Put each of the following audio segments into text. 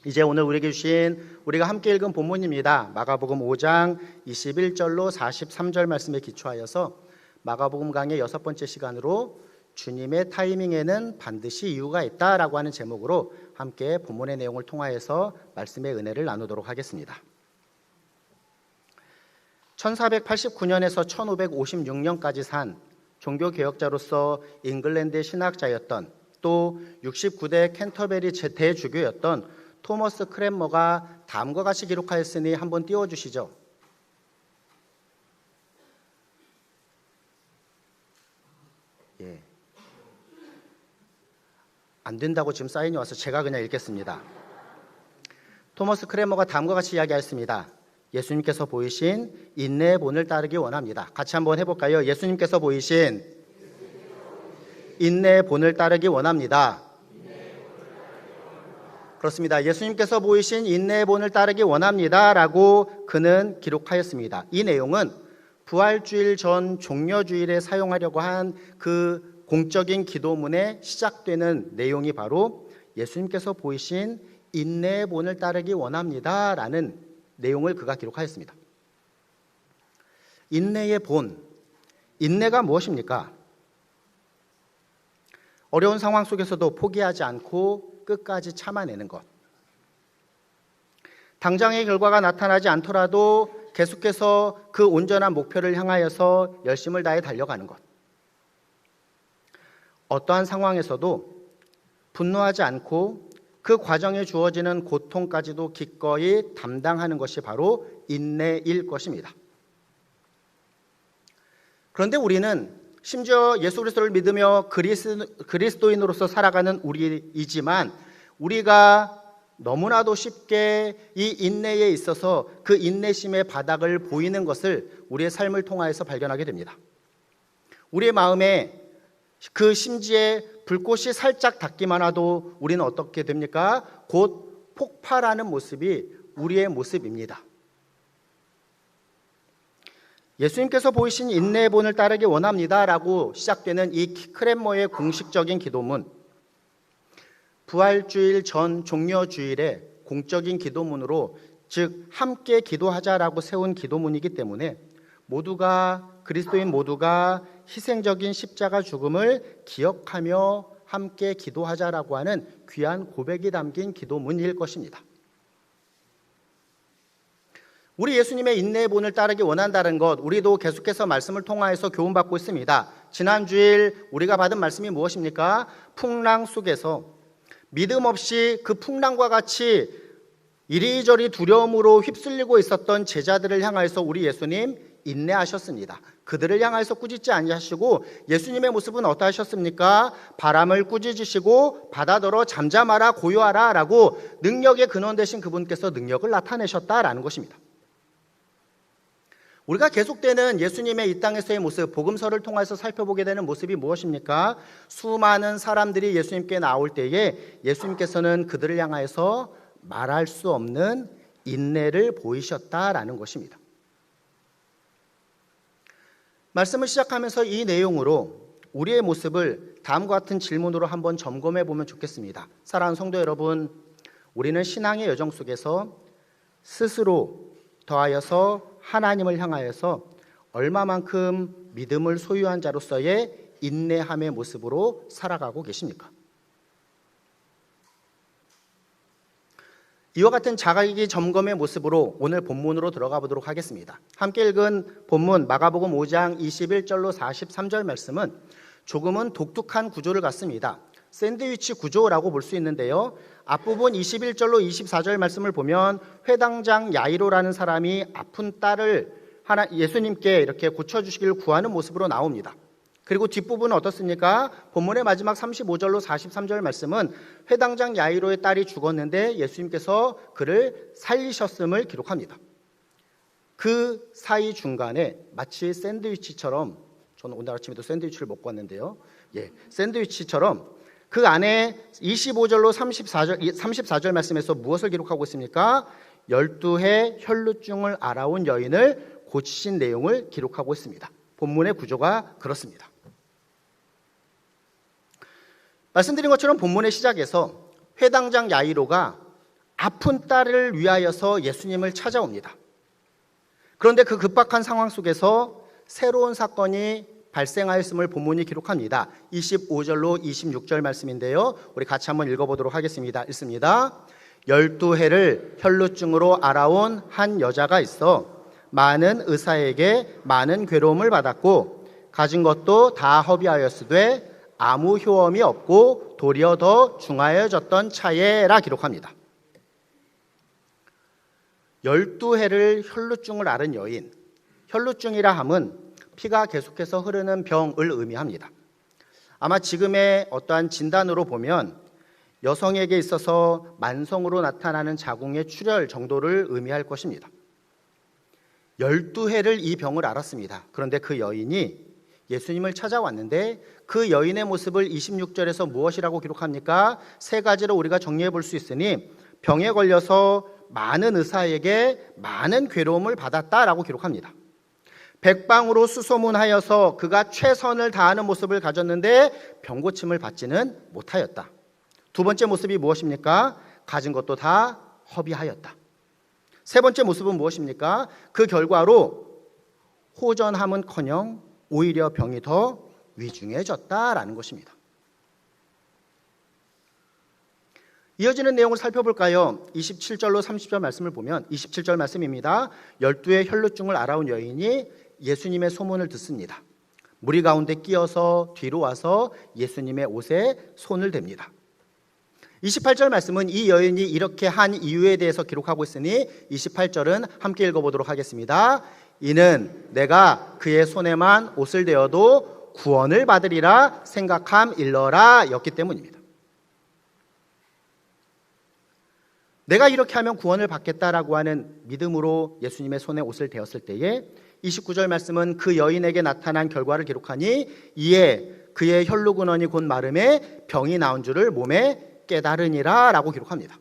이제 오늘 우리가 함께 읽은 본문입니다. 마가복음 5장 21절로 43절 말씀에 기초하여서 마가복음 강의 6번째 시간으로 주님의 타이밍에는 반드시 이유가 있다라고 하는 제목으로 함께 본문의 내용을 통하여서 말씀의 은혜를 나누도록 하겠습니다. 1489년에서 1556년까지 산 종교개혁자로서 잉글랜드의 신학자였던 또 69대 캔터베리 대주교였던 토머스 크랜머가 다음과 같이 기록하였으니 한번 띄워주시죠. 안 된다고 지금 사인이 와서 제가 그냥 읽겠습니다. 토머스 크랜머가 다음과 같이 이야기하였습니다. 예수님께서 보이신 인내의 본을 따르기 원합니다. 같이 한번 해볼까요? 예수님께서 보이신 인내의 본을 따르기 원합니다. 그렇습니다. 예수님께서 보이신 인내의 본을 따르기 원합니다 라고 그는 기록하였습니다. 이 내용은 부활주일 전 종려주일에 사용하려고 한 그 공적인 기도문에 시작되는 내용이 바로 예수님께서 보이신 인내의 본을 따르기 원합니다 라는 내용을 그가 기록하였습니다. 인내의 본, 인내가 무엇입니까? 어려운 상황 속에서도 포기하지 않고 끝까지 참아내는 것. 당장의 결과가 나타나지 않더라도 계속해서 그 온전한 목표를 향하여서 열심을 다해 달려가는 것. 어떠한 상황에서도 분노하지 않고 그 과정에 주어지는 고통까지도 기꺼이 담당하는 것이 바로 인내일 것입니다. 그런데 우리는 심지어 예수 그리스도를 믿으며 그리스도인으로서 살아가는 우리이지만 우리가 너무나도 쉽게 이 인내에 있어서 그 인내심의 바닥을 보이는 것을 우리의 삶을 통하여서 발견하게 됩니다. 우리의 마음에 그 심지에 불꽃이 살짝 닿기만 하도 우리는 어떻게 됩니까? 곧 폭발하는 모습이 우리의 모습입니다. 예수님께서 보이신 인내의 본을 따르기 원합니다 라고 시작되는 이 크랜머의 공식적인 기도문, 부활주일 전 종려주일의 공적인 기도문으로 즉 함께 기도하자라고 세운 기도문이기 때문에 그리스도인 모두가 희생적인 십자가 죽음을 기억하며 함께 기도하자라고 하는 귀한 고백이 담긴 기도문일 것입니다. 우리 예수님의 인내의 본을 따르기 원한다는 것, 우리도 계속해서 말씀을 통하여서 교훈받고 있습니다. 지난 주일 우리가 받은 말씀이 무엇입니까? 풍랑 속에서 믿음 없이 그 풍랑과 같이 이리저리 두려움으로 휩쓸리고 있었던 제자들을 향하여서 우리 예수님 인내하셨습니다. 그들을 향하여서 꾸짖지 아니하시고 예수님의 모습은 어떠하셨습니까? 바람을 꾸짖으시고 바다더러 잠잠하라 고요하라 라고 능력의 근원 되신 그분께서 능력을 나타내셨다라는 것입니다. 우리가 계속되는 예수님의 이 땅에서의 모습, 복음서를 통해서 살펴보게 되는 모습이 무엇입니까? 수많은 사람들이 예수님께 나올 때에 예수님께서는 그들을 향하여서 말할 수 없는 인내를 보이셨다라는 것입니다. 말씀을 시작하면서 이 내용으로 우리의 모습을 다음과 같은 질문으로 한번 점검해 보면 좋겠습니다. 사랑하는 성도 여러분, 우리는 신앙의 여정 속에서 스스로 더하여서 하나님을 향하여서 얼마만큼 믿음을 소유한 자로서의 인내함의 모습으로 살아가고 계십니까? 이와 같은 자기 점검의 모습으로 오늘 본문으로 들어가 보도록 하겠습니다. 함께 읽은 본문 마가복음 5장 21절로 43절 말씀은 조금은 독특한 구조를 갖습니다. 샌드위치 구조라고 볼 수 있는데요. 앞부분 21절로 24절 말씀을 보면 회당장 야이로라는 사람이 아픈 딸을 예수님께 이렇게 고쳐주시기를 구하는 모습으로 나옵니다. 그리고 뒷부분은 어떻습니까? 본문의 마지막 35절로 43절 말씀은 회당장 야이로의 딸이 죽었는데 예수님께서 그를 살리셨음을 기록합니다. 그 사이 중간에 마치 샌드위치처럼, 저는 오늘 아침에도 샌드위치를 먹고 왔는데요. 샌드위치처럼 그 안에 25절로 34절 말씀에서 무엇을 기록하고 있습니까? 12해 혈루증을 앓아온 여인을 고치신 내용을 기록하고 있습니다. 본문의 구조가 그렇습니다. 말씀드린 것처럼 본문의 시작에서 회당장 야이로가 아픈 딸을 위하여서 예수님을 찾아옵니다. 그런데 그 급박한 상황 속에서 새로운 사건이 발생하였음을 본문이 기록합니다. 25절로 26절 말씀인데요. 우리 같이 한번 읽어보도록 하겠습니다. 읽습니다. 12해를 혈루증으로 알아온 한 여자가 있어 많은 의사에게 많은 괴로움을 받았고 가진 것도 다 허비하였으되 아무 효험이 없고 도리어 더 중하여졌던 차에라 기록합니다. 12해를 혈루증을 앓은 여인, 혈루증이라 함은 피가 계속해서 흐르는 병을 의미합니다. 아마 지금의 어떠한 진단으로 보면 여성에게 있어서 만성으로 나타나는 자궁의 출혈 정도를 의미할 것입니다. 12해를 이 병을 앓았습니다. 그런데 그 여인이 예수님을 찾아왔는데 그 여인의 모습을 26절에서 무엇이라고 기록합니까? 세 가지로 우리가 정리해 볼 수 있으니 병에 걸려서 많은 의사에게 많은 괴로움을 받았다라고 기록합니다. 백방으로 수소문하여서 그가 최선을 다하는 모습을 가졌는데 병고침을 받지는 못하였다. 두 번째 모습이 무엇입니까? 가진 것도 다 허비하였다. 세 번째 모습은 무엇입니까? 그 결과로 호전함은커녕 오히려 병이 더 위중해졌다라는 것입니다. 이어지는 내용을 살펴볼까요? 27절로 30절 말씀을 보면 27절 말씀입니다. 12의 혈루증을 알아온 여인이 예수님의 소문을 듣습니다. 무리 가운데 끼어서 뒤로 와서 예수님의 옷에 손을 댑니다. 28절 말씀은 이 여인이 이렇게 한 이유에 대해서 기록하고 있으니 28절은 함께 읽어보도록 하겠습니다. 이는 내가 그의 손에만 옷을 대어도 구원을 받으리라 생각함 일러라 였기 때문입니다. 내가 이렇게 하면 구원을 받겠다라고 하는 믿음으로 예수님의 손에 옷을 대었을 때에 29절 말씀은 그 여인에게 나타난 결과를 기록하니 이에 그의 혈루근원이 곧 마름에 병이 나온 줄을 몸에 깨달으니라 라고 기록합니다.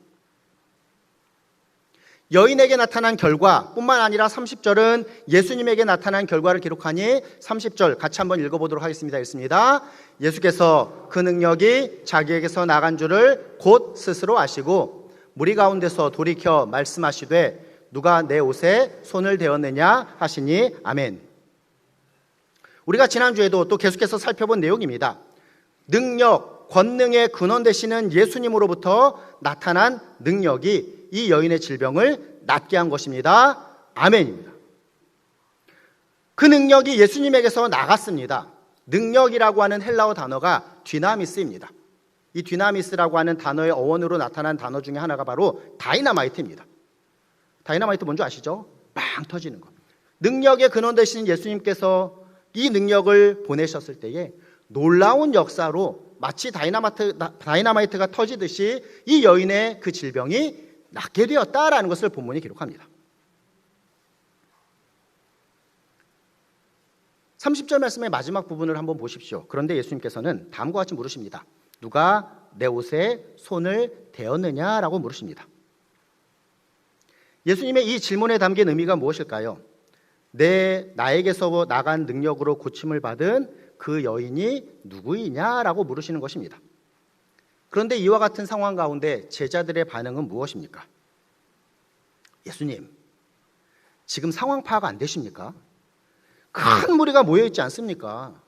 여인에게 나타난 결과 뿐만 아니라 30절은 예수님에게 나타난 결과를 기록하니 30절 같이 한번 읽어보도록 하겠습니다. 읽습니다. 예수께서 그 능력이 자기에게서 나간 줄을 곧 스스로 아시고 무리 가운데서 돌이켜 말씀하시되 누가 내 옷에 손을 대었느냐 하시니 아멘. 우리가 지난주에도 또 계속해서 살펴본 내용입니다. 능력, 권능의 근원 되시는 예수님으로부터 나타난 능력이 이 여인의 질병을 낫게 한 것입니다. 아멘입니다. 그 능력이 예수님에게서 나갔습니다. 능력이라고 하는 헬라어 단어가 디나미스입니다. 이 디나미스라고 하는 단어의 어원으로 나타난 단어 중에 하나가 바로 다이너마이트입니다. 다이너마이트 뭔지 아시죠? 빵 터지는 것. 능력의 근원 되시는 예수님께서 이 능력을 보내셨을 때에 놀라운 역사로 마치 다이너마이트가 터지듯이 이 여인의 그 질병이 낫게 되었다라는 것을 본문이 기록합니다. 30절 말씀의 마지막 부분을 한번 보십시오. 그런데 예수님께서는 다음과 같이 물으십니다. 누가 내 옷에 손을 대었느냐라고 물으십니다. 예수님의 이 질문에 담긴 의미가 무엇일까요? 나에게서 나간 능력으로 고침을 받은 그 여인이 누구이냐라고 물으시는 것입니다. 그런데 이와 같은 상황 가운데 제자들의 반응은 무엇입니까? 예수님, 지금 상황 파악 안 되십니까? 큰 무리가 모여있지 않습니까?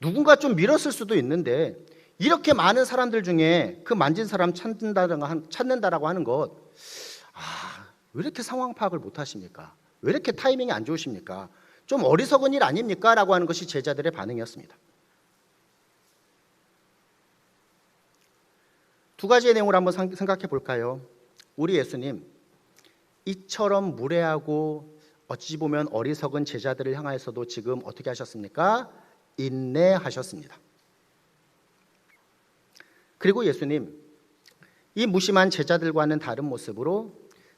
누군가 좀 밀었을 수도 있는데 이렇게 많은 사람들 중에 그 만진 사람 찾는다라고 하는 것, 왜 이렇게 상황 파악을 못 하십니까? 왜 이렇게 타이밍이 안 좋으십니까? 좀 어리석은 일 아닙니까? 라고 하는 것이 제자들의 반응이었습니다. 두 가지의 내용을 한번 생각해 볼까요? 우리 예수님, 이처럼 무례하고 어찌 보면 어리석은 제자들을 향하여서도 지금 어떻게 하셨습니까? 인내하셨습니다. 그리고 예수님, 이 무심한 제자들과는 다른 모습으로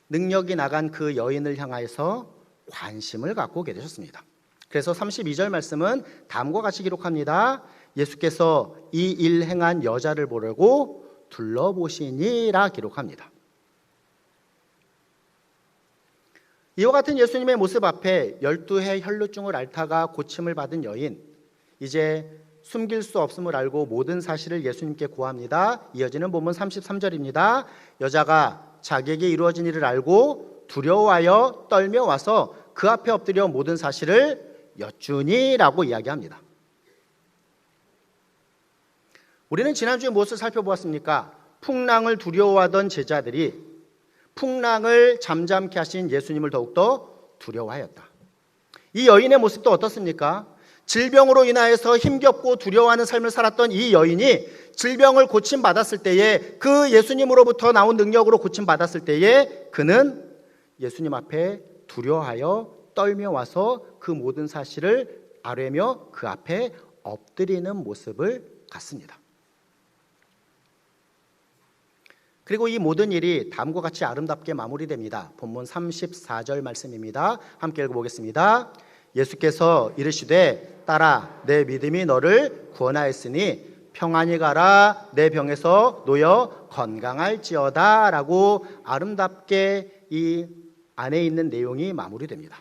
능력이 나간 그 여인을 향하여서 관심을 갖고 계셨습니다. 그래서 32절 말씀은 다음과 같이 기록합니다. 예수께서 이 일 행한 여자를 보려고 둘러보시니라 기록합니다. 이와 같은 예수님의 모습 앞에 12해 혈루증을 앓다가 고침을 받은 여인, 이제 숨길 수 없음을 알고 모든 사실을 예수님께 고합니다. 이어지는 본문 33절입니다. 여자가 자기에게 이루어진 일을 알고 두려워하여 떨며 와서 그 앞에 엎드려 모든 사실을 여쭈니라고 이야기합니다. 우리는 지난주에 무엇을 살펴보았습니까? 풍랑을 두려워하던 제자들이 풍랑을 잠잠케 하신 예수님을 더욱더 두려워하였다. 이 여인의 모습도 어떻습니까? 질병으로 인하여서 힘겹고 두려워하는 삶을 살았던 이 여인이 질병을 고침받았을 때에, 그 예수님으로부터 나온 능력으로 고침받았을 때에 그는 예수님 앞에 두려워하여 떨며 와서 그 모든 사실을 아뢰며 그 앞에 엎드리는 모습을 갖습니다. 그리고 이 모든 일이 다음과 같이 아름답게 마무리됩니다. 본문 34절 말씀입니다. 함께 읽어보겠습니다. 예수께서 이르시되 딸아 내 믿음이 너를 구원하였으니 평안히 가라 내 병에서 놓여 건강할지어다 라고 아름답게 이 안에 있는 내용이 마무리됩니다.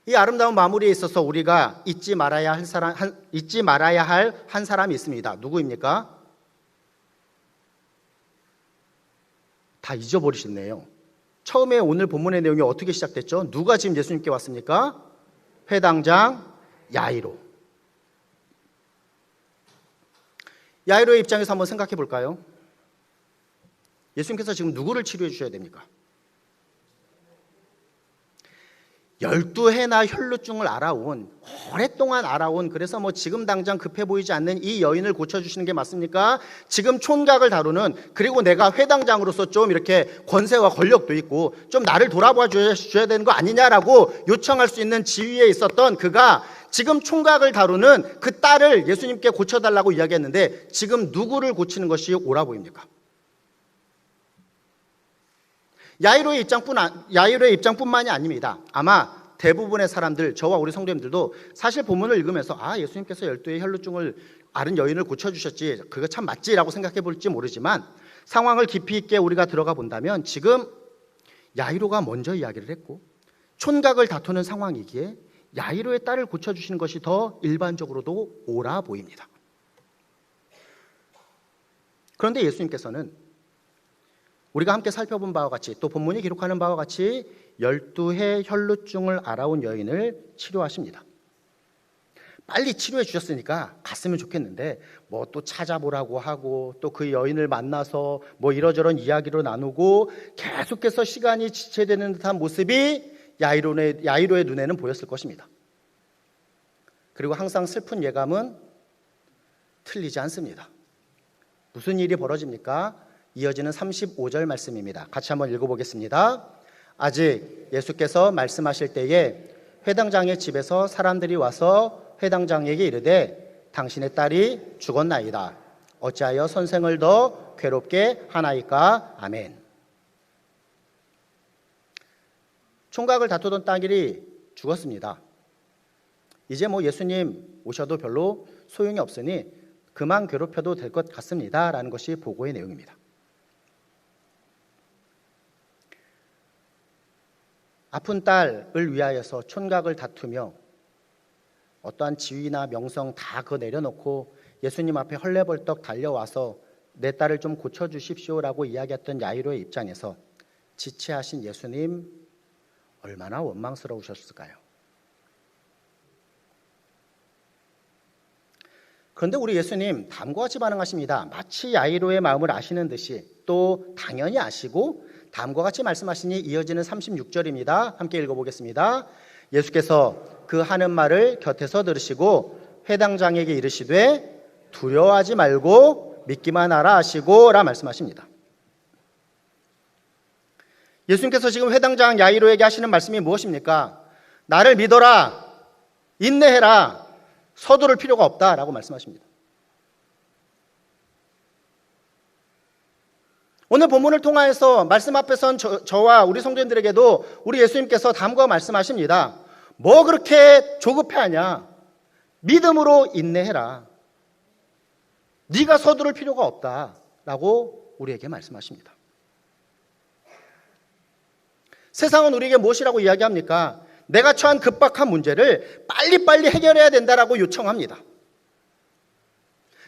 이 아름다운 마무리에 있어서 우리가 잊지 말아야 할 한 사람이 있습니다. 누구입니까? 다 잊어버리셨네요. 처음에 오늘 본문의 내용이 어떻게 시작됐죠? 누가 지금 예수님께 왔습니까? 회당장 야이로. 야이로의 입장에서 한번 생각해 볼까요? 예수님께서 지금 누구를 치료해 주셔야 됩니까? 12해나 혈루증을 오랫동안 알아온, 그래서 지금 당장 급해 보이지 않는 이 여인을 고쳐주시는 게 맞습니까? 지금 촌각을 다루는, 그리고 내가 회당장으로서 좀 이렇게 권세와 권력도 있고 좀 나를 돌아봐 줘야 되는 거 아니냐라고 요청할 수 있는 지위에 있었던 그가 지금 총각을 다루는 그 딸을 예수님께 고쳐달라고 이야기했는데 지금 누구를 고치는 것이 옳아 보입니까? 야이로의 입장뿐만이 아닙니다. 아마 대부분의 사람들, 저와 우리 성도님들도 사실 본문을 읽으면서 예수님께서 12의 혈루증을 앓은 여인을 고쳐주셨지, 그거 참 맞지라고 생각해 볼지 모르지만 상황을 깊이 있게 우리가 들어가 본다면 지금 야이로가 먼저 이야기를 했고 촌각을 다투는 상황이기에 야이로의 딸을 고쳐주시는 것이 더 일반적으로도 옳아 보입니다. 그런데 예수님께서는 우리가 함께 살펴본 바와 같이, 또 본문이 기록하는 바와 같이 12해 혈루증을 앓아온 여인을 치료하십니다. 빨리 치료해 주셨으니까 갔으면 좋겠는데 또 찾아보라고 하고 또 그 여인을 만나서 이러저런 이야기로 나누고 계속해서 시간이 지체되는 듯한 모습이 야이로의 눈에는 보였을 것입니다. 그리고 항상 슬픈 예감은 틀리지 않습니다. 무슨 일이 벌어집니까? 이어지는 35절 말씀입니다. 같이 한번 읽어보겠습니다. 아직 예수께서 말씀하실 때에 회당장의 집에서 사람들이 와서 회당장에게 이르되 당신의 딸이 죽었나이다. 어찌하여 선생을 더 괴롭게 하나이까? 아멘. 총각을 다투던 딸이 죽었습니다. 이제 예수님 오셔도 별로 소용이 없으니 그만 괴롭혀도 될 것 같습니다 라는 것이 보고의 내용입니다. 아픈 딸을 위하여서 촌각을 다투며 어떠한 지위나 명성 다 그거 내려놓고 예수님 앞에 헐레벌떡 달려와서 내 딸을 좀 고쳐주십시오라고 이야기했던 야이로의 입장에서 지체하신 예수님 얼마나 원망스러우셨을까요? 그런데 우리 예수님 다음과 같이 반응하십니다. 마치 야이로의 마음을 아시는 듯이, 또 당연히 아시고 다음과 같이 말씀하시니 이어지는 36절입니다. 함께 읽어보겠습니다. 예수께서 그 하는 말을 곁에서 들으시고 회당장에게 이르시되 두려워하지 말고 믿기만 하라 하시고 라 말씀하십니다. 예수님께서 지금 회당장 야이로에게 하시는 말씀이 무엇입니까? 나를 믿어라, 인내해라, 서두를 필요가 없다라고 말씀하십니다. 오늘 본문을 통하여서 말씀 앞에 선 저와 우리 성도님들에게도 우리 예수님께서 다음과 말씀하십니다. 그렇게 조급해하냐? 믿음으로 인내해라. 네가 서두를 필요가 없다라고 우리에게 말씀하십니다. 세상은 우리에게 무엇이라고 이야기합니까? 내가 처한 급박한 문제를 빨리빨리 해결해야 된다라고 요청합니다.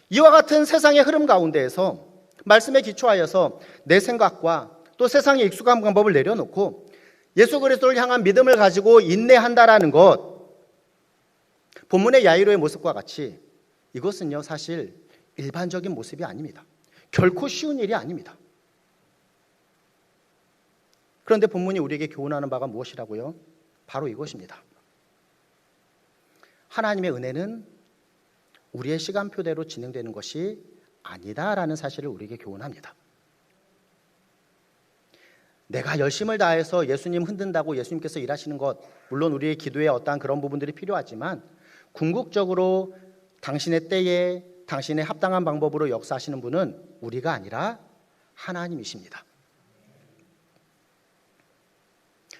이와 같은 세상의 흐름 가운데에서 말씀에 기초하여서 내 생각과 또 세상에 익숙한 방법을 내려놓고 예수 그리스도를 향한 믿음을 가지고 인내한다라는 것, 본문의 야이로의 모습과 같이 이것은요 사실 일반적인 모습이 아닙니다. 결코 쉬운 일이 아닙니다. 그런데 본문이 우리에게 교훈하는 바가 무엇이라고요? 바로 이것입니다. 하나님의 은혜는 우리의 시간표대로 진행되는 것이 아니다라는 사실을 우리에게 교훈합니다. 내가 열심을 다해서 예수님 흔든다고 예수님께서 일하시는 것, 물론 우리의 기도에 어떠한 그런 부분들이 필요하지만 궁극적으로 당신의 때에 당신의 합당한 방법으로 역사하시는 분은 우리가 아니라 하나님이십니다.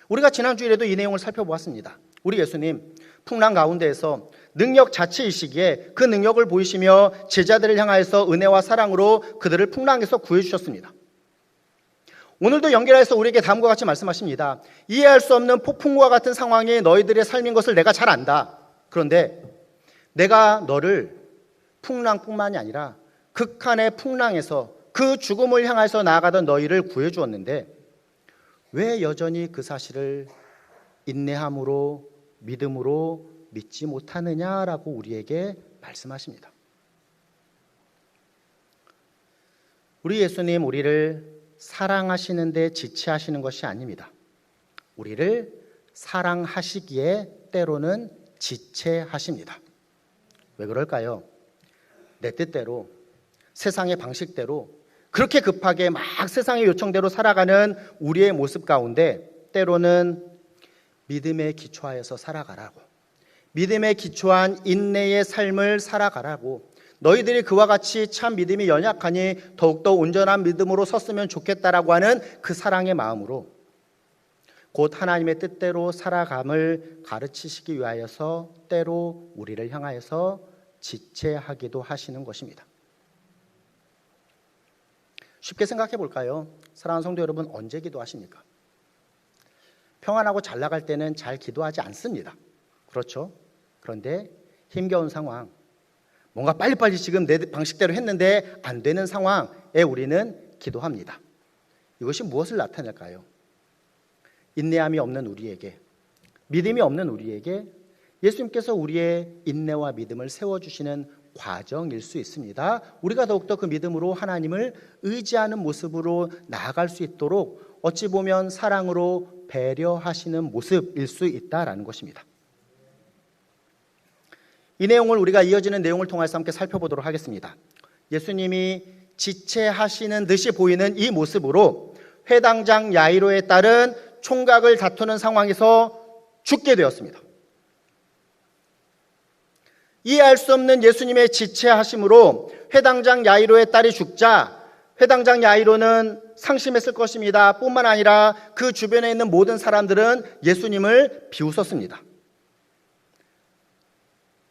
우리가 지난주일에도 이 내용을 살펴보았습니다. 우리 예수님 풍랑 가운데에서 능력 자체이시기에 그 능력을 보이시며 제자들을 향하여서 은혜와 사랑으로 그들을 풍랑에서 구해주셨습니다. 오늘도 연결해서 우리에게 다음과 같이 말씀하십니다. 이해할 수 없는 폭풍과 같은 상황이 너희들의 삶인 것을 내가 잘 안다. 그런데 내가 너를 풍랑뿐만이 아니라 극한의 풍랑에서 그 죽음을 향해서 나아가던 너희를 구해주었는데 왜 여전히 그 사실을 인내함으로 믿음으로 믿지 못하느냐라고 우리에게 말씀하십니다. 우리 예수님 우리를 사랑하시는데 지체하시는 것이 아닙니다. 우리를 사랑하시기에 때로는 지체하십니다. 왜 그럴까요? 내 뜻대로 세상의 방식대로 그렇게 급하게 막 세상의 요청대로 살아가는 우리의 모습 가운데 때로는 믿음에 기초하여서 살아가라고, 믿음에 기초한 인내의 삶을 살아가라고, 너희들이 그와 같이 참 믿음이 연약하니 더욱더 온전한 믿음으로 섰으면 좋겠다라고 하는 그 사랑의 마음으로 곧 하나님의 뜻대로 살아감을 가르치시기 위하여서 때로 우리를 향하여서 지체하기도 하시는 것입니다. 쉽게 생각해 볼까요? 사랑하는 성도 여러분, 언제 기도하십니까? 평안하고 잘 나갈 때는 잘 기도하지 않습니다. 그렇죠? 그런데 힘겨운 상황, 뭔가 빨리빨리 지금 내 방식대로 했는데 안 되는 상황에 우리는 기도합니다. 이것이 무엇을 나타낼까요? 인내함이 없는 우리에게, 믿음이 없는 우리에게 예수님께서 우리의 인내와 믿음을 세워주시는 과정일 수 있습니다. 우리가 더욱더 그 믿음으로 하나님을 의지하는 모습으로 나아갈 수 있도록 어찌 보면 사랑으로 배려하시는 모습일 수 있다라는 것입니다. 이 내용을 우리가 이어지는 내용을 통해서 함께 살펴보도록 하겠습니다. 예수님이 지체하시는 듯이 보이는 이 모습으로 회당장 야이로에 따른 총각을 다투는 상황에서 죽게 되었습니다. 이해할 수 없는 예수님의 지체하심으로 회당장 야이로의 딸이 죽자 회당장 야이로는 상심했을 것입니다. 뿐만 아니라 그 주변에 있는 모든 사람들은 예수님을 비웃었습니다.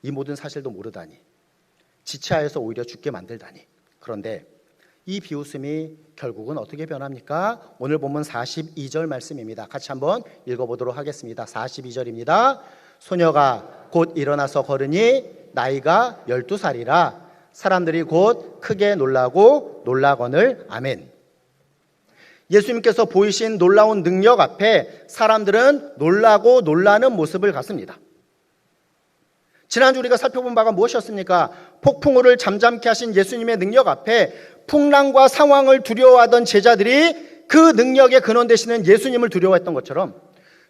이 모든 사실도 모르다니, 지체하여서 오히려 죽게 만들다니. 그런데 이 비웃음이 결국은 어떻게 변합니까? 오늘 본문 42절 말씀입니다. 같이 한번 읽어보도록 하겠습니다. 42절입니다. 소녀가 곧 일어나서 걸으니 나이가 12살이라 사람들이 곧 크게 놀라고 놀라거늘. 아멘. 예수님께서 보이신 놀라운 능력 앞에 사람들은 놀라고 놀라는 모습을 갖습니다. 지난주 우리가 살펴본 바가 무엇이었습니까? 폭풍우를 잠잠케 하신 예수님의 능력 앞에 풍랑과 상황을 두려워하던 제자들이 그 능력의 근원 되시는 예수님을 두려워했던 것처럼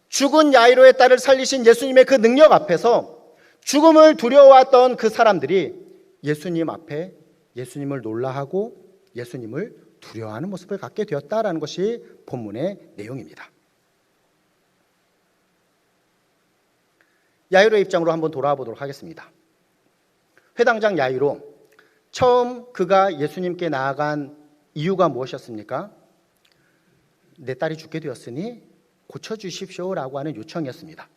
죽은 야이로의 딸을 살리신 예수님의 그 능력 앞에서 죽음을 두려워했던 그 사람들이 예수님 앞에 예수님을 놀라하고 예수님을 두려워하는 모습을 갖게 되었다라는 것이 본문의 내용입니다. 야이로의 입장으로 한번 돌아와 보도록 하겠습니다. 회당장 야이로, 처음 그가 예수님께 나아간 이유가 무엇이었습니까? 내 딸이 죽게 되었으니 고쳐주십시오라고 하는 요청이었습니다.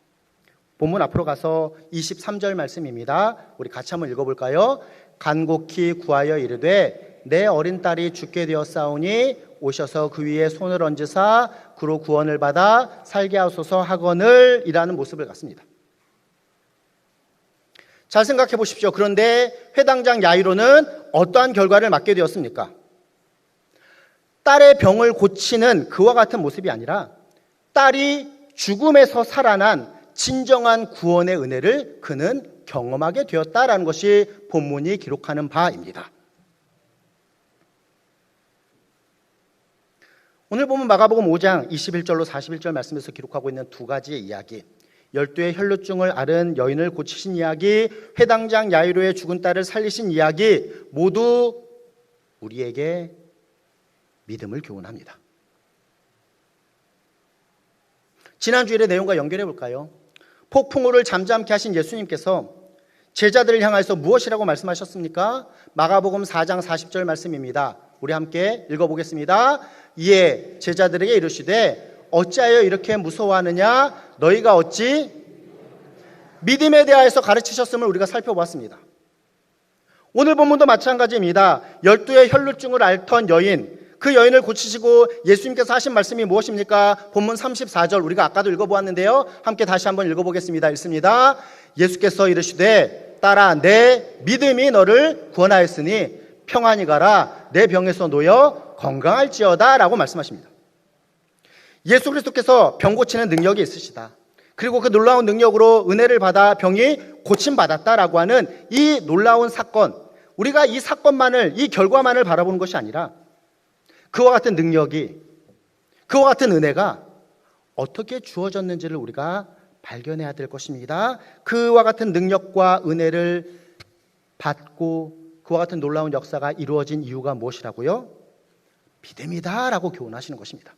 본문 앞으로 가서 23절 말씀입니다. 우리 같이 한번 읽어볼까요? 간곡히 구하여 이르되 내 어린 딸이 죽게 되었사오니 오셔서 그 위에 손을 얹으사 그로 구원을 받아 살게 하소서 하거늘 이라는 모습을 갖습니다. 잘 생각해 보십시오. 그런데 회당장 야이로는 어떠한 결과를 맞게 되었습니까? 딸의 병을 고치는 그와 같은 모습이 아니라 딸이 죽음에서 살아난 진정한 구원의 은혜를 그는 경험하게 되었다라는 것이 본문이 기록하는 바입니다. 오늘 보면 마가복음 5장 21절로 41절 말씀에서 기록하고 있는 두 가지의 이야기, 12의 혈루증을 앓은 여인을 고치신 이야기, 회당장 야이로의 죽은 딸을 살리신 이야기, 모두 우리에게 믿음을 교훈합니다. 지난주일의 내용과 연결해 볼까요? 폭풍우를 잠잠케 하신 예수님께서 제자들을 향해서 무엇이라고 말씀하셨습니까? 마가복음 4장 40절 말씀입니다. 우리 함께 읽어보겠습니다. 이에 제자들에게 이르시되 어찌하여 이렇게 무서워하느냐? 너희가 어찌 믿음에 대하여서 가르치셨음을 우리가 살펴보았습니다. 오늘 본문도 마찬가지입니다. 12의 혈루증을 앓던 여인, 그 여인을 고치시고 예수님께서 하신 말씀이 무엇입니까? 본문 34절 우리가 아까도 읽어보았는데요. 함께 다시 한번 읽어보겠습니다. 읽습니다. 예수께서 이르시되 딸아 내 믿음이 너를 구원하였으니 평안히 가라 내 병에서 놓여 건강할지어다 라고 말씀하십니다. 예수 그리스도께서 병 고치는 능력이 있으시다. 그리고 그 놀라운 능력으로 은혜를 받아 병이 고침받았다라고 하는 이 놀라운 사건, 우리가 이 사건만을, 이 결과만을 바라보는 것이 아니라 그와 같은 능력이, 그와 같은 은혜가 어떻게 주어졌는지를 우리가 발견해야 될 것입니다. 그와 같은 능력과 은혜를 받고 그와 같은 놀라운 역사가 이루어진 이유가 무엇이라고요? 믿음이다 라고 교훈하시는 것입니다.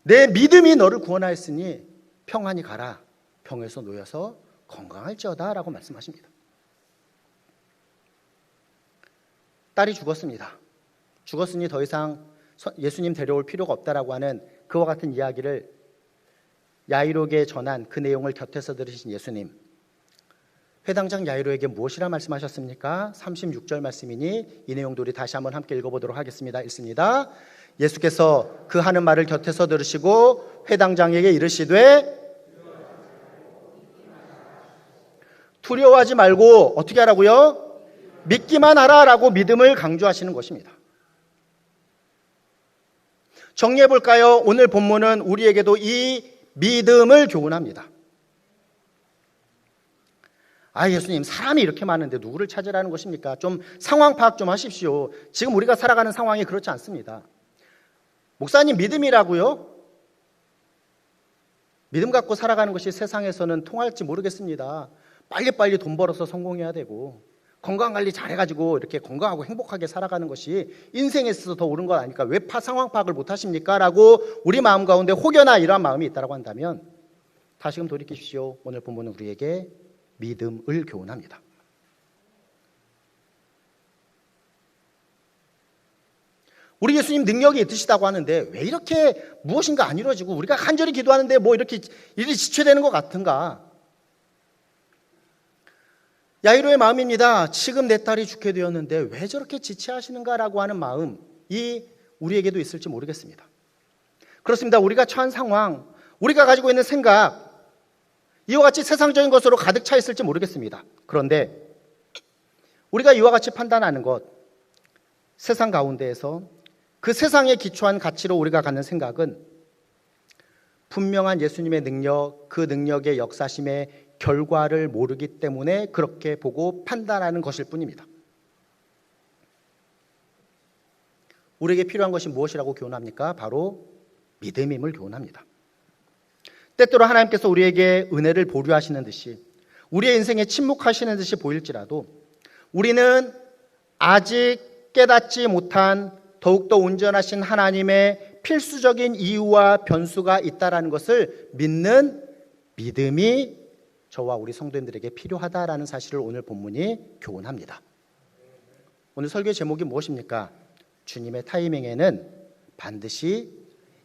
내 믿음이 너를 구원하였으니 평안히 가라. 병에서 놓여서 건강할지어다 라고 말씀하십니다. 딸이 죽었습니다. 죽었으니 더 이상 예수님 데려올 필요가 없다라고 하는 그와 같은 이야기를 야이로에게 전한 그 내용을 곁에서 들으신 예수님, 회당장 야이로에게 무엇이라 말씀하셨습니까? 36절 말씀이니 이 내용도 우리 다시 한번 함께 읽어보도록 하겠습니다. 읽습니다. 예수께서 그 하는 말을 곁에서 들으시고 회당장에게 이르시되 두려워하지 말고 어떻게 하라고요? 믿기만 하라라고 믿음을 강조하시는 것입니다. 정리해 볼까요? 오늘 본문은 우리에게도 이 믿음을 교훈합니다. 예수님, 사람이 이렇게 많은데 누구를 찾으라는 것입니까? 좀 상황 파악 좀 하십시오. 지금 우리가 살아가는 상황이 그렇지 않습니다. 목사님, 믿음이라고요? 믿음 갖고 살아가는 것이 세상에서는 통할지 모르겠습니다. 빨리빨리 돈 벌어서 성공해야 되고 건강관리 잘해가지고 이렇게 건강하고 행복하게 살아가는 것이 인생에 있어서 더 옳은 것 아닐까? 왜 상황 파악을 못하십니까? 라고 우리 마음 가운데 혹여나 이러한 마음이 있다고 한다면 다시금 돌이키십시오. 오늘 본문은 우리에게 믿음을 교훈합니다. 우리 예수님 능력이 있으시다고 하는데 왜 이렇게 무엇인가 안 이루어지고 우리가 간절히 기도하는데 뭐 이렇게 일이 지체되는 것 같은가? 야이로의 마음입니다. 지금 내 딸이 죽게 되었는데 왜 저렇게 지체하시는가라고 하는 마음이 우리에게도 있을지 모르겠습니다. 그렇습니다. 우리가 처한 상황, 우리가 가지고 있는 생각, 이와 같이 세상적인 것으로 가득 차 있을지 모르겠습니다. 그런데 우리가 이와 같이 판단하는 것, 세상 가운데에서 그 세상에 기초한 가치로 우리가 갖는 생각은 분명한 예수님의 능력, 그 능력의 역사심의 결과를 모르기 때문에 그렇게 보고 판단하는 것일 뿐입니다. 우리에게 필요한 것이 무엇이라고 교훈합니까? 바로 믿음임을 교훈합니다. 때때로 하나님께서 우리에게 은혜를 보류하시는 듯이 우리의 인생에 침묵하시는 듯이 보일지라도 우리는 아직 깨닫지 못한 더욱더 온전하신 하나님의 필수적인 이유와 변수가 있다는 것을 믿는 믿음이 저와 우리 성도님들에게 필요하다라는 사실을 오늘 본문이 교훈합니다. 오늘 설교의 제목이 무엇입니까? 주님의 타이밍에는 반드시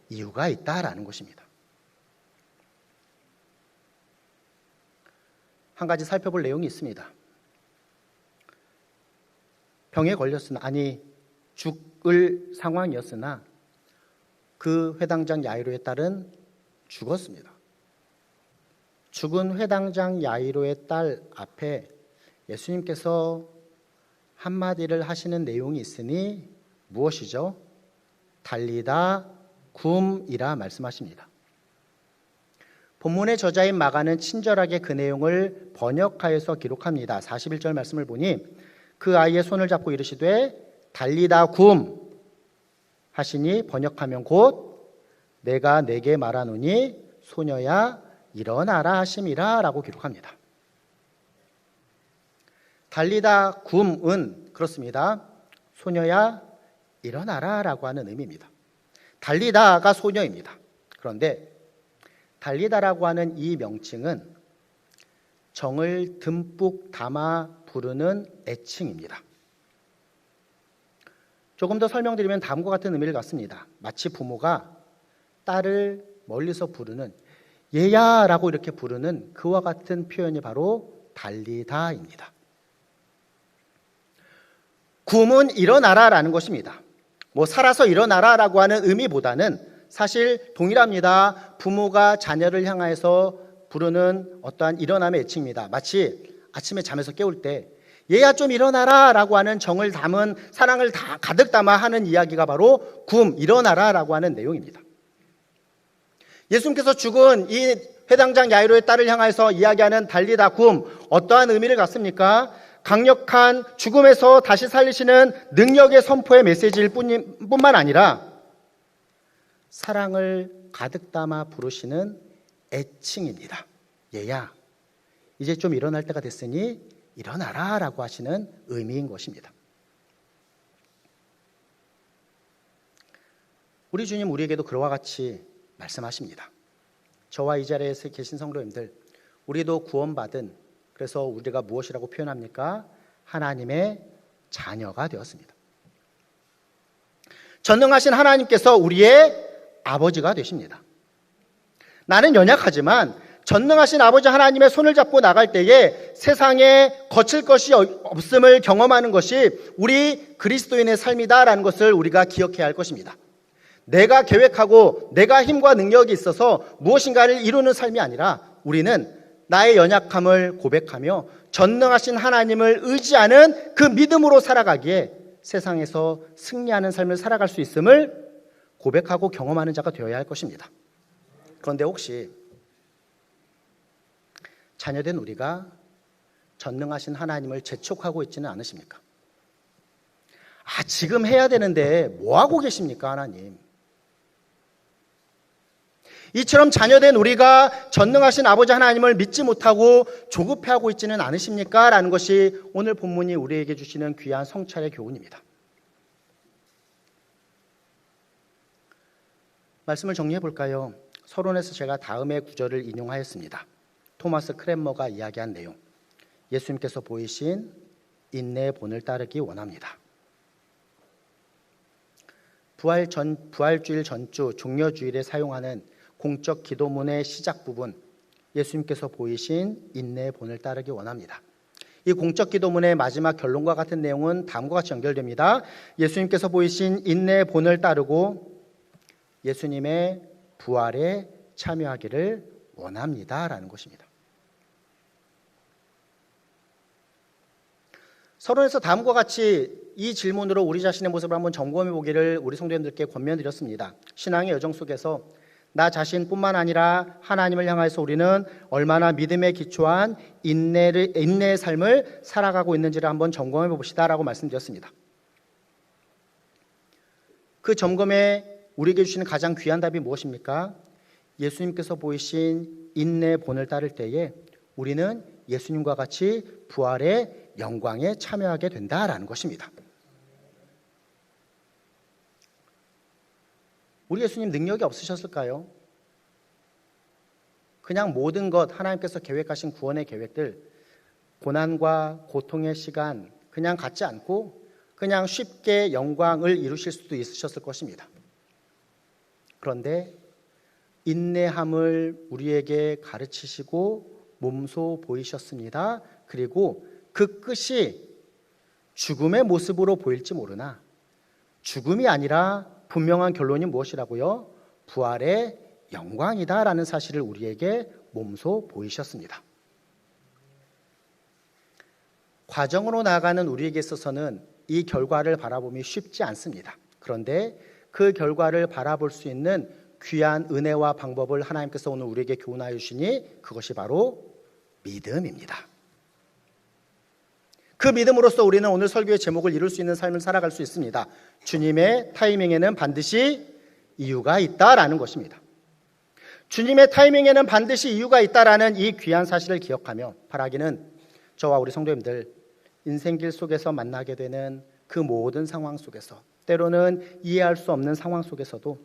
이유가 있다라는 것입니다. 한 가지 살펴볼 내용이 있습니다. 병에 걸렸으나, 죽을 상황이었으나 그 회당장 야이로의 딸은 죽었습니다. 죽은 회당장 야이로의 딸 앞에 예수님께서 한마디를 하시는 내용이 있으니 무엇이죠? 달리다 굼이라 말씀하십니다. 본문의 저자인 마가는 친절하게 그 내용을 번역하여서 기록합니다. 41절 말씀을 보니 그 아이의 손을 잡고 이르시되 달리다 굼 하시니 번역하면 곧 내가 내게 말하노니 소녀야 일어나라 하심이라 라고 기록합니다. 달리다 굼은 그렇습니다. 소녀야 일어나라 라고 하는 의미입니다. 달리다가 소녀입니다. 그런데 달리다라고 하는 이 명칭은 정을 듬뿍 담아 부르는 애칭입니다. 조금 더 설명드리면 다음과 같은 의미를 갖습니다. 마치 부모가 딸을 멀리서 부르는 얘야라고 이렇게 부르는 그와 같은 표현이 바로 달리다입니다. 굼은 일어나라라는 것입니다. 살아서 일어나라라고 하는 의미보다는 사실 동일합니다. 부모가 자녀를 향해서 부르는 어떠한 일어남의 애칭입니다. 마치 아침에 잠에서 깨울 때 얘야 좀 일어나라 라고 하는 정을 담은 사랑을 다 가득 담아 하는 이야기가 바로 굼 일어나라 라고 하는 내용입니다. 예수님께서 죽은 이 회당장 야이로의 딸을 향해서 이야기하는 달리다 굼 어떠한 의미를 갖습니까? 강력한 죽음에서 다시 살리시는 능력의 선포의 메시지일 뿐만 아니라 사랑을 가득 담아 부르시는 애칭입니다. 얘야, 이제 좀 일어날 때가 됐으니 일어나라 라고 하시는 의미인 것입니다. 우리 주님 우리에게도 그와 같이 말씀하십니다. 저와 이 자리에서 계신 성도님들, 우리도 구원받은, 그래서 우리가 무엇이라고 표현합니까? 하나님의 자녀가 되었습니다. 전능하신 하나님께서 우리의 아버지가 되십니다. 나는 연약하지만 전능하신 아버지 하나님의 손을 잡고 나갈 때에 세상에 거칠 것이 없음을 경험하는 것이 우리 그리스도인의 삶이다라는 것을 우리가 기억해야 할 것입니다. 내가 계획하고 내가 힘과 능력이 있어서 무엇인가를 이루는 삶이 아니라 우리는 나의 연약함을 고백하며 전능하신 하나님을 의지하는 그 믿음으로 살아가기에 세상에서 승리하는 삶을 살아갈 수 있음을 고백하고 경험하는 자가 되어야 할 것입니다. 그런데 혹시 자녀된 우리가 전능하신 하나님을 재촉하고 있지는 않으십니까? 지금 해야 되는데 뭐하고 계십니까, 하나님? 이처럼 자녀된 우리가 전능하신 아버지 하나님을 믿지 못하고 조급해하고 있지는 않으십니까? 라는 것이 오늘 본문이 우리에게 주시는 귀한 성찰의 교훈입니다. 말씀을 정리해 볼까요? 서론에서 제가 다음의 구절을 인용하였습니다. 토마스 크랜머가 이야기한 내용. 예수님께서 보이신 인내의 본을 따르기 원합니다. 부활주일 전주 종려주일에 사용하는 공적 기도문의 시작 부분, 예수님께서 보이신 인내의 본을 따르기 원합니다. 이 공적 기도문의 마지막 결론과 같은 내용은 다음과 같이 연결됩니다. 예수님께서 보이신 인내의 본을 따르고 예수님의 부활에 참여하기를 원합니다라는 것입니다. 서론에서 다음과 같이 이 질문으로 우리 자신의 모습을 한번 점검해 보기를 우리 성도님들께 권면드렸습니다. 신앙의 여정 속에서 나 자신뿐만 아니라 하나님을 향해서 우리는 얼마나 믿음에 기초한 인내의 삶을 살아가고 있는지를 한번 점검해 봅시다라고 말씀드렸습니다. 그 점검에 우리에게 주시는 가장 귀한 답이 무엇입니까? 예수님께서 보이신 인내의 본을 따를 때에 우리는 예수님과 같이 부활의 영광에 참여하게 된다라는 것입니다. 우리 예수님 능력이 없으셨을까요? 그냥 모든 것 하나님께서 계획하신 구원의 계획들, 고난과 고통의 시간 그냥 갖지 않고 그냥 쉽게 영광을 이루실 수도 있으셨을 것입니다. 그런데 인내함을 우리에게 가르치시고 몸소 보이셨습니다. 그리고 그 끝이 죽음의 모습으로 보일지 모르나 죽음이 아니라 분명한 결론이 무엇이라고요? 부활의 영광이다라는 사실을 우리에게 몸소 보이셨습니다. 과정으로 나아가는 우리에게 있어서는 이 결과를 바라보기 쉽지 않습니다. 그런데 그 결과를 바라볼 수 있는 귀한 은혜와 방법을 하나님께서 오늘 우리에게 교훈하여 주시니 그것이 바로 믿음입니다. 그 믿음으로써 우리는 오늘 설교의 제목을 이룰 수 있는 삶을 살아갈 수 있습니다. 주님의 타이밍에는 반드시 이유가 있다라는 것입니다. 주님의 타이밍에는 반드시 이유가 있다라는 이 귀한 사실을 기억하며 바라기는 저와 우리 성도님들 인생길 속에서 만나게 되는 그 모든 상황 속에서 때로는 이해할 수 없는 상황 속에서도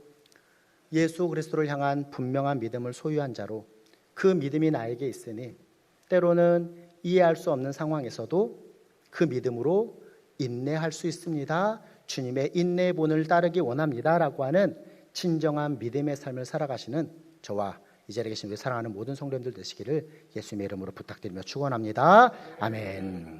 예수 그리스도를 향한 분명한 믿음을 소유한 자로 그 믿음이 나에게 있으니 때로는 이해할 수 없는 상황에서도 그 믿음으로 인내할 수 있습니다. 주님의 인내의 본을 따르기 원합니다. 라고 하는 진정한 믿음의 삶을 살아가시는 저와 이 자리에 계신 우리 사랑하는 모든 성도님들 되시기를 예수님의 이름으로 부탁드리며 축원합니다. 아멘.